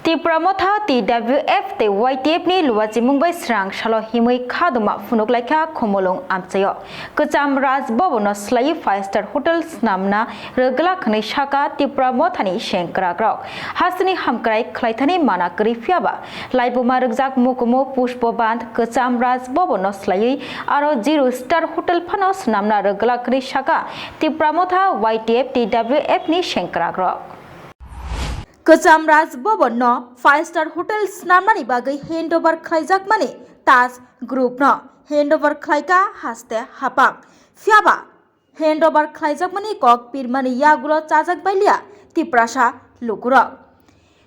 Tipramotha TWF te YTF ni luwaji mungbai srang shalo himui khaduma funuk laika khomolong amchayo kacham raj bobono slai 5-star hotels namna regla khani shaka Tipramotha ni shenkragrok hasni hamkrai khlaithani mana krifiaba laibuma rujak mukumo pushpoband kacham raj bobono slai aro 0-star hotel phanos namna regla khani shaka Tipramotha YTF TWF ni shenkragrok Kacham Raj Bhavan no 5-star hotels namani bagai handover khlaijak mani Taj Group no handover khlaika haste hapang fiaba handover khlaijak mani kok pirmani yagulo chajak bailia Tiprasa lukuro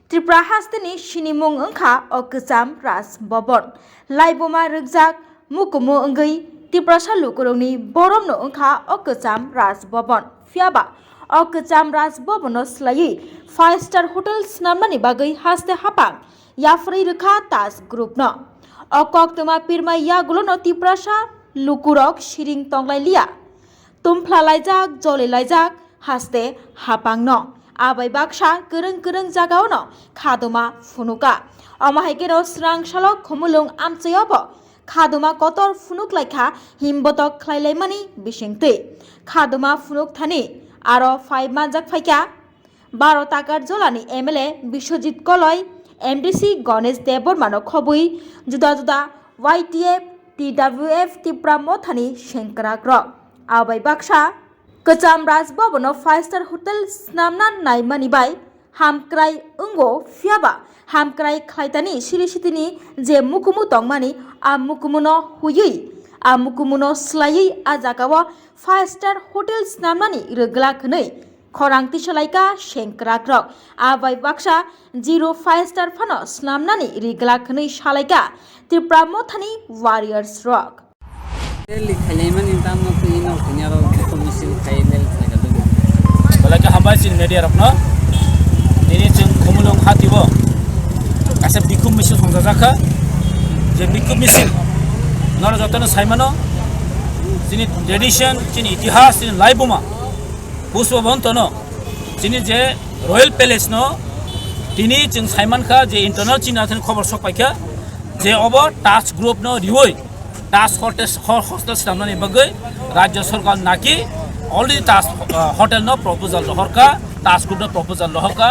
Tripura hasteni sinimung ongkha o Kacham Raj Bhavan laiboma rujak mukumu ongoi Tiprasa lukurongni borom no ongkha o Kacham Raj Bhavan fiaba o Kacham Raj Bhavano slai 5-star hotels namani bagai haste hapang yafrei rekha Taj Group no o koktoma pirma yagulo no Tiprasa lukurok siring tonglai lia tumphla laijak jole laijak haste hapang no abai baksa kereng jagao no khadoma funuka amahaikero srang salok khomulung amchayobo khadoma kotor funuk laikha himbotok khlailai bisingtui khadoma funuk thani aro 5 manjak phaika 12 takar jolani MLA Biswajit Koloi MDC Ganesh Debormano khobui juda juda YTF TWF Tipramotha ni shenkragrok abai baksa Kacham Raj Bhavano 5-star hotels namna naimani bai hamkrai ungo fiaba hamkrai khlaitani sirisitini je mukumu tongmani a mukumuno huyui a mukumuno slai a jagawa 5-star hotels namani regla khnei khorang tisalaika shenkragrok abai baksa 0-5-star phanos namnani regla khnei salaika Tipramotha ni warriors rock Likhaiman intam no kuino kunyaro komisil khainel thagadu balaka habasin media rakno ini jeng khomulong khatibo kase bikum misil songjaka je bikum misil nara jotano saimano jini tradition jini itihas jini laibuma pushpabant no jini je royal palace no tini jeng saiman kha je internal china thani khobor sokpaikha je obo Taj Group no riwoi Taj hostels namnani bagai rajya sarkar naki already Taj hotel no proposal rohorka Taj Group no proposal rohorka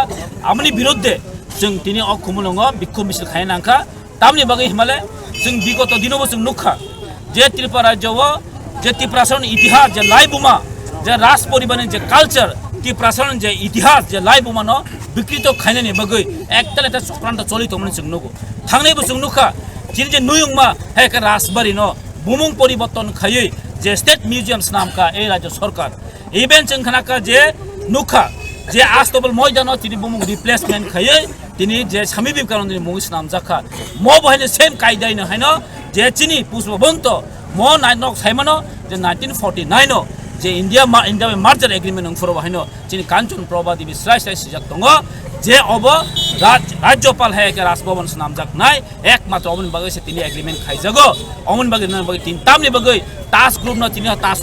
amni birodhe jeng tini ok khumulongo bikkum misil khainangkha tamni bagai himale jeng bigoto dinobo jeng nukha je Tripura rajyo je Tiprasan itihas je laibuma je ras poribanen je culture Tiprasan je itihas je laibuma no bikrito khainani bagai ektal eta chokrant choli tomani jeng nugo thangnei bo jeng nukha jini je nuyungma heka rasbari no bumung poriborton khayoi je state museums naam ka ei rajya sarkar even jeng khanaka je nukha je astobal moidano tini bumung replacement khayoi tini je sami bikarondini mungis naam jakha mo bohine same kaidai no haino je chini pushpabant mo nainok saimano je 1949 no je India merger agreement ngforo haino chini Kanchan Prabha Devi Srai sijak tongo je obo rajyopal heke Raj Bhavan namjak nai ekmatra obon bagai se tini agreement khaijago omon bagai nan bagai tin tamni bagai Taj Group no tini Taj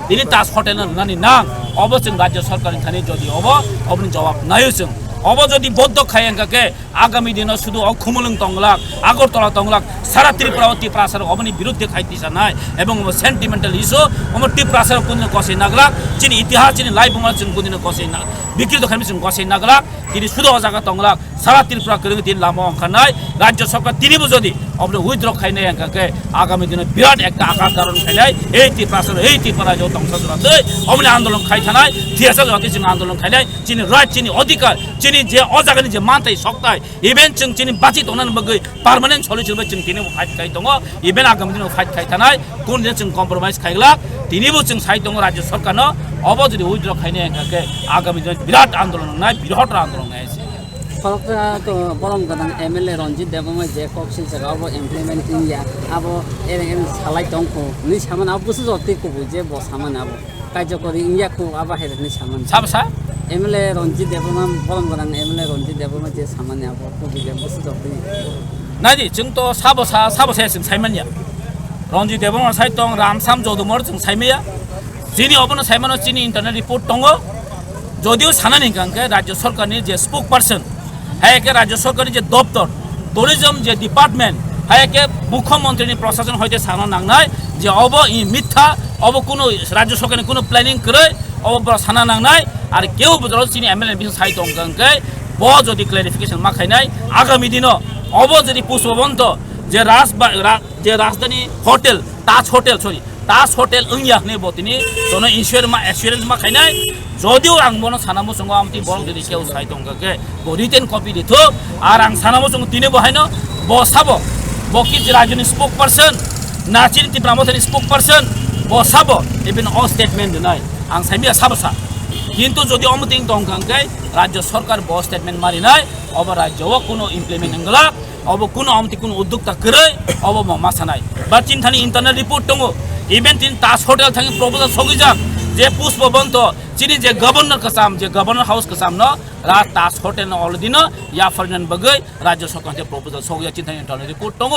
tini Taj hotel no nani nang obo chung rajya sarkar ni thani jodi obo obni jawab nayo chung obo jodi boddho khayangkake agami dino শুধু অখুমুলং তংলাক আগরতলা তংলাক সারা ত্রিপুরাবতী প্রাসার অবনি বিরুদ্ধে খাইতিসা নাই এবং sentimental issue আমার ত্রিপুরাসার কোন কসে নাগলাক চিনি ইতিহাস চিনি live Bangla চিনি কোন কসে না বিকৃত খাইমি চিনি কসে নাগলাক তিনি শুধু অজাগা তংলাক সারা ত্রিপুরা করেন তিন লামা অংখানাই রাজ্য সরকার তিনিবো যদি অবনি উইথড্র খাইনাই আঙ্কাকে আগামী দিনে বিরাট একটা আকার ধারণ খাইনাই এই ত্রিপুরাসার এই ত্রিপুরা যে তংসাজরাতে অবনি আন্দোলন খাইথানাই থিয়াসা জতি চিনি আন্দোলন খাইনাই চিনি রাইট চিনি অধিকার চিনি যে অজাগানি যে মানতাই সক্তাই ইভেন जों चिनि बाथि तोनान बगै पार्मानेंट सल्युशन जों तिनि फाइट खाइ दङ इभेन आगामी दिनाव फाइट खाइ थानाय कोन जों कम्प्रोमाइज खाइला तिनिबो जों साइ दङ राज्य सरकारनो अब जदि उइद्र खाइने एकाके आगामी दिन बिराट आन्दोलन नाय बिराट आन्दोलन नाय फरकरा तो बरम गदां MLA Ranjit Deborma je koksil jagao implement india abo eren salai tongko ni saman abo busu joti ko buje bo saman abo কার্যকরী ইন্ডিয়া খুব আবার হেরে সামান সাবসা MLA Ranjit Deborma বরম গদাং MLA Ranjit Deborma je saman abo ko buje busu joti 나디 증도 사보사에 지금 사이만이야 런지 대범한 사이동 람삼 조도머 지금 사이매야 지니 어버는 사이만어 지니 인터넷 리포트 동거 저디오 사나니까 라디오 सरकारनि जे spoke person হায়াকে রাজ্য সরকারের যে দপ্তর ট্যুরিজম যে ডিপার্টমেন্ট হায়াকে মুখ্যমন্ত্রীর প্রশাসন হইতে সানা নাংনায় যে অব ই মিথ্যা অব কোনো রাজ্য সরকারের কোনো প্ল্যানিং করে অব সানা নাংনায় আর কেউ চিনি এমএলএ বিষয় সাহিত্য অঙ্কাঙ্কে ব যদি ক্লারিফিকেশন মাখাইনায় আগামী দিনও অব যদি পুষ্পবন্ত যে রাজধানী হোটেল তাজ হোটেল ইংয়াকনি বতিনি জন এসুরেন্স মাখাইনায় যদিও আং বনো সানামো সঙ্গ আমতি বরং যদি কেউ সাহিত্য অঙ্কাকে রিটেন কপি দিত আর আং সানামো সঙ্গ তিনি বহাইনো ব সাবো বকি রাজনী স্পোক পার্সন নাচিন তিপ্রামথানি স্পোক পার্সন ব সাবো ইভেন অ স্টেটমেন্ট নাই আং সাইমিয়া সাবসা কিন্তু যদি অমতিং দংকাঙ্কে রাজ্য সরকার ব স্টেটমেন্ট মারি নাই অব রাজ্যও কোনো ইমপ্লিমেন্ট হংলা অব কোনো অমতি কোনো উদ্যোক্তা করে অব মাসা নাই বা চিন্তানি ইন্টারনাল রিপোর্ট দङ ইভেন তিন তাজ হোটেল থাকি প্রপোজাল সগিজাক যে পুষ্পবন্ত চিনি যে গভর্নর কাসাম যে গভর্নর হাউস কাসাম ন রা তাজ হোটেল অলরেডি ন या फरनन बगै राज्य सरकार ते प्रपोजल सौया चिन्ता इंटरनल रिपोर्ट दङ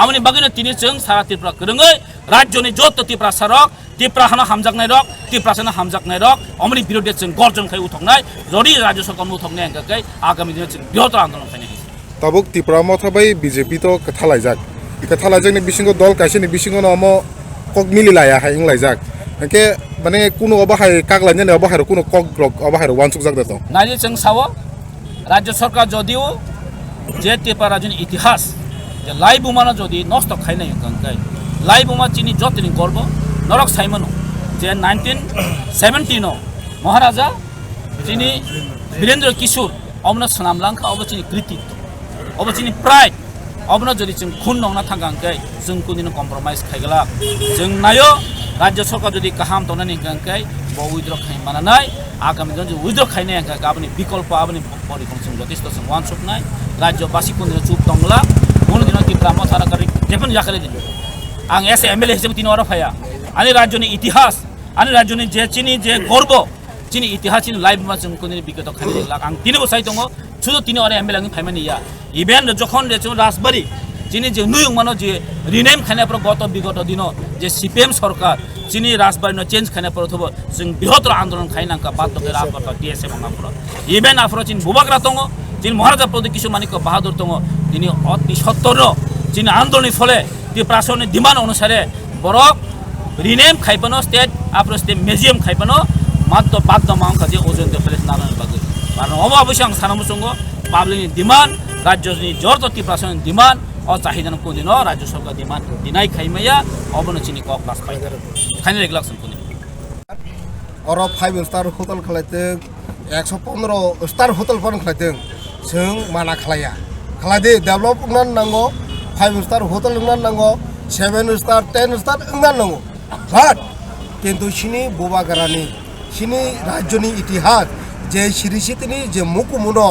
आमनि बगैनो तिनि जों सारा त्रिपुरा करङै राज्यनि जत त्रिपुरा सरक त्रिपुरा हाना हामजाकनाय रक त्रिपुरासना हामजाकनाय रक आमनि बिरोधे जों गर्जन खाय उथंनाय जदि राज्य सरकार उथंनाय अंगकै आगामी दिन जों बृहत्तर आन्दोलन खायनाय ताबुक त्रिपुरा मथाबाय बीजेपी तो कथालायजाकनि बिसिंगो दल कायसेनि बिसिंगो नमो कक मिलिलाया हाय इंलायजाक के माने कुनो अबाहाय कागलायने अबाहाय कुनो कक ग्रक अबाहाय वानसुक जाक दतो नायनि जों सावो राज्य सरकार যদিও যে त्रिपुरा राज्यनि इतिहास যে লাই বোমানো যদি নষ্ট খাইনাই গঙ্গাই লাই বোমা চিনি যতনি গর্ব নরক সাইমনো যে 1917 মহারাজা যিনি বীরেন্দ্র কিশোর অমনা সনামলাংখা অবচিনি কৃতিত্ব অবচিনি প্রাইড অবনা যদি जों খুন নংনা থাঙ্গাঙ্কাই जों কোনদিন কম্প্রোমাইজ খাইগলা जों নাयो राज्य सरकार যদি কাহাম তনানি গঙ্গাই ব উইদ্র খাই মানানাই आगामी दिन उइद्र खाइने गाबनि विकल्प आबनि परिकमसिम जथेष्ट जों वान सपनाय राज्यबासी कोन चुप दंगला कोन दिन त्रिपुरा मथारा करि जेफन जाखले दिन आं एस एमएलए हिसाबै तिन अर फाया आनि राज्यनि इतिहास आनि राज्यनि जे चिनि जे गर्व चिनि इतिहास चिनि लाइभ मा जों कोन बिगत खाइने लाग आं तिनि बसाइ दङ सुदु तिनि अर एमएलए नि फाइमानि या इभेन जखन जे राजबारी चिनि जे नुयं मानो जे रिनेम खाइने पर गत विगत दिन जे सीपीएम सरकार चिनी राजबारी चेंज खाने पर थब जों बृहत्तर आन्दोलन खाइनांका बाध्य के राजबार टीएसएम आफर इभेन आफर चिन बुबाग्रा दङ चिन महाराजा प्रदीप किशोर मानिक बाहादुर दङ तिनी अति सत्तर चिन आन्दोलन फले ती प्रासनि डिमान्ड अनुसारे बरक रिनेम खाइपनो स्टेट आफर स्टेट म्युजियम खाइपनो मात्र बाध्य मांखा जे ओजन दे प्लेस नानान बागै कारण अब अवश्य आं सानामुसँग पाब्लिकनि डिमान्ड राज्यनि जर्त ती प्रासनि डिमान्ड अ चाहिदैन कोदिन राज्य सरकार डिमान्ड दिनाइ खाइमया अबनो चिनि क क्लास फाइदर खाइने रेगुलेसन कोनि और 5 स्टार होटल खलायते 115 स्टार होटल फन खलायते जों माना खलाया खलादे डेभलप नन नांगो 5 स्टार होटल नन नांगो 7 स्टार 10 स्टार नन नांगो बाट किन्तु सिनि बोबागारानि सिनि राज्यनि इतिहास जे सिरिसितनि जे मुकुमुनो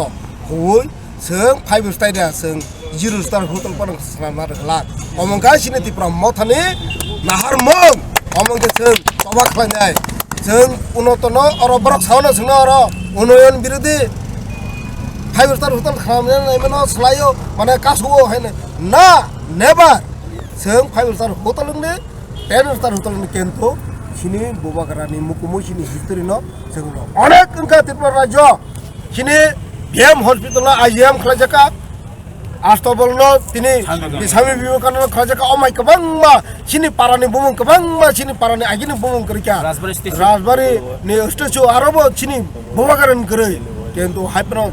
होय जों 5 स्टार या जों 0 स्टार होटल पर सामना रखला अमंगा सिनि त्रिपुरा मथानि नाहार मं अमंगे जों तबा खलायनाय जों उन्नतन और बरक सावना जोंनो और उन्नयन बिरोधी 5 स्टार होटल खालामनाय माने सलायो माने कासुओ हायने ना नेभार जों 5 स्टार होटल ने 10 स्टार होटल ने केन्तो सिनि बोबागारानि मुकुमु सिनि हिस्ट्री न जोंनो अनेक इंका त्रिपुरा राज्य सिनि बीएम हॉस्पिटल आईएम खलाजका आस्तबलनो तिनि बिसामि बिबकानो खलाजका अमाय गोबांमा सिनि पारानि बुमुं गोबांमा सिनि पारानि आगिनि बुमुं करिका राजबारी नि स्टेचु आरोबो सिनि बोबागारानि गरै किन्तु हाइपनो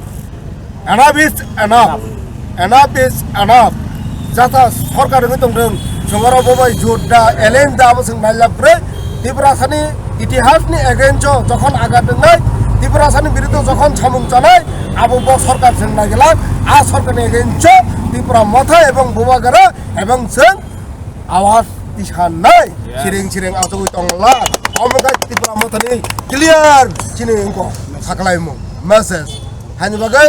एनाफ इज एनाफ जाता सरकार दंदों जोंगारा बबाय जोदा एलेन दाबो जों नायलाब्रै त्रिपुरासानि इतिहासनि एगेन्स्ट जखन आगादोंनाय त्रिपुरासानि बिरुद्ध जखन सामुं जानाय आबो सरकार जों नागिला आ सरकारनि एगेन्स्ट त्रिपुरा मथा एवं बोबागारा एवं जों आवाज दिसानाय सिरिं सिरिं आजोगै दंला अमगा त्रिपुरा मथानि क्लियर चिनि इंको साकलायमु मेसेज हानि बागै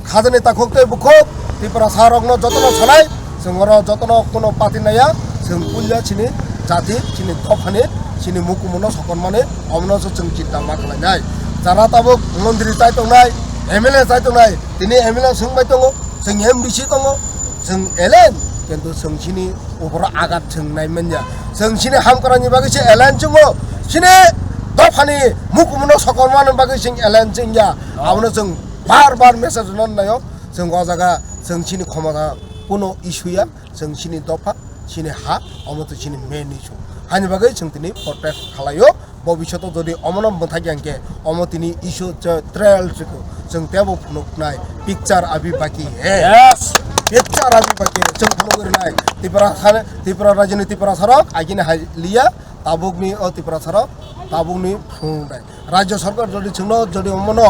खाजनि ताखोक्ते बुखोक त्रिपुरा सारकनो जतन छलाय जोंरो जतन कोनो पातिनाया जों पुल्ला चिनि जाति चिनि दफानि चिनि मुकुमुनो सकनमाने अमनो जों चिन्ता मा खालायनाय जारा ताबो मन्दिर जाय दंनाय एमएलए जाय दंनाय दिनै एमएलए सोंबाय दङ जों एमडिसि दङ जों एलेन किन्तु जों चिनि उपर आगात जोंनाय मोनया जों चिनि हामकरानि बागैसो एलेन जोङो चिनि दफानि मुकुमुनो सकनमाने बागै जों एलेन जोंया आवनो जों बार बार मेसेज नन्नायो जों अ जागा जों सिनि क्षमता কোনো ইস্যুয়া जों सिनि दफा सिनि हा अमत सिनि मेन इस्यु हानि बागै जों दिनै प्रटेस्ट खालायो भबिष्यत যদি অমনম মথাগিয়াंके অমতিনি ইস্যু ट्रायल जों तेबो फुनुकनाय पिक्चर अभी बाकी है पिक्चर अभी बाकी है जों फुनुगरनाय त्रिपुरा राज्यनि त्रिपुरा सरक आगिने हालिया ताबुकनि त्रिपुरा सरक ताबुकनि फुनुनाय राज्य सरकार যদি जोंनो যদি অমन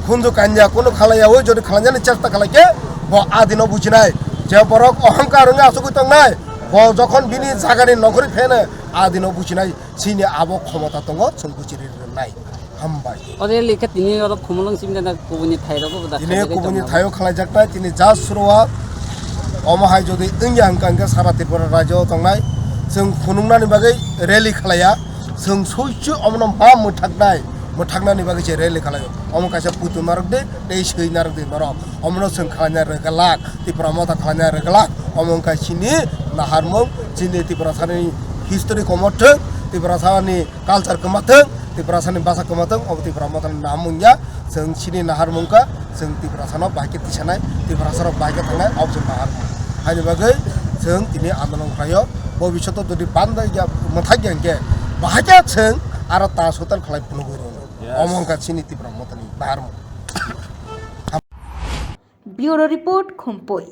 खुंजु कान्या कोनो खालायावो যদি खालायनो চেষ্টা खालायके ब आदिनो बुजिनाय जे बरक अहंकार रोङा आसुगु तंनाय ब जखन बिनि जागानि नखरि फेने आदिनो बुजिनाय सिनि आबो क्षमता दङ जों बुजिरिनाय हामबाय अरे लेखा तिनी अर खमलং सिमना गुबुननि थाइरावबो दा दिनै गुबुननि थायाव खालायजाकनाय दिनै जा सुरुआ अमहाय যদি इंया हांकांके सारा त्रिपुरा राज्योआव थांनाय जों फुनुंनानि बागै रेलि खालाया जों सयचो अमन मा मोथागनानि बागै जे रेलि खालायो अमन कासे पुतु मारक दे सै नारक दे मारक अमन जों खालायना रेगालाक त्रिपुरा मता खालायना रेगालाक अमन कासिनि नाहारमं जिनि त्रिपुरा सानि हिस्टरि कमथों त्रिपुरा सानि कालचार कमाथों त्रिपुरा सानि भाषा कमाथों अब त्रिपुरा मता नामुंया जों सिनि नाहारमंका जों त्रिपुरा सानाव बाइके तिसानाय त्रिपुरा सानाव बाइके थांनाय अब जों नाहारमं हानि बागै जों दिनै आन्दोलन खालायो भबिष्यत যদি बान्दा मोथागियांके बाहाया जों आरो तास होटल खालाय फुनुगोरो अमंका सिनि त्रिपुरा मतानि नाहारमं ब्यूरो रिपोर्ट खुम्पोई।